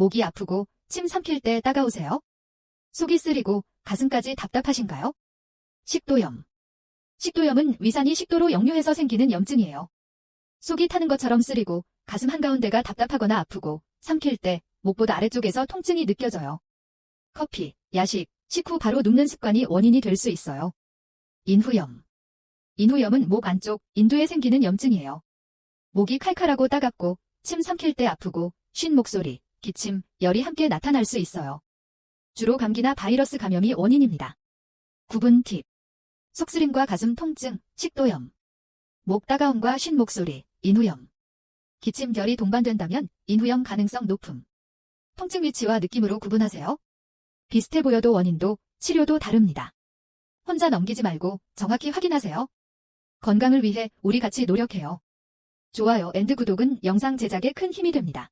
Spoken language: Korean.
목이 아프고 침 삼킬 때 따가우세요? 속이 쓰리고 가슴까지 답답하신가요? 식도염. 식도염은 위산이 식도로 역류해서 생기는 염증이에요. 속이 타는 것처럼 쓰리고 가슴 한가운데가 답답하거나 아프고 삼킬 때 목보다 아래쪽에서 통증이 느껴져요. 커피, 야식, 식후 바로 눕는 습관이 원인이 될 수 있어요. 인후염. 인후염은 목 안쪽, 인두에 생기는 염증이에요. 목이 칼칼하고 따갑고 침 삼킬 때 아프고 쉰 목소리, 기침, 열이 함께 나타날 수 있어요. 주로 감기나 바이러스 감염이 원인입니다. 구분 팁. 속쓰림과 가슴 통증, 식도염. 목 따가움과 쉰 목소리, 인후염. 기침, 열이 동반된다면 인후염 가능성 높음. 통증 위치와 느낌으로 구분하세요. 비슷해 보여도 원인도, 치료도 다릅니다. 혼자 넘기지 말고 정확히 확인하세요. 건강을 위해 우리 같이 노력해요. 좋아요 앤드 구독은 영상 제작에 큰 힘이 됩니다.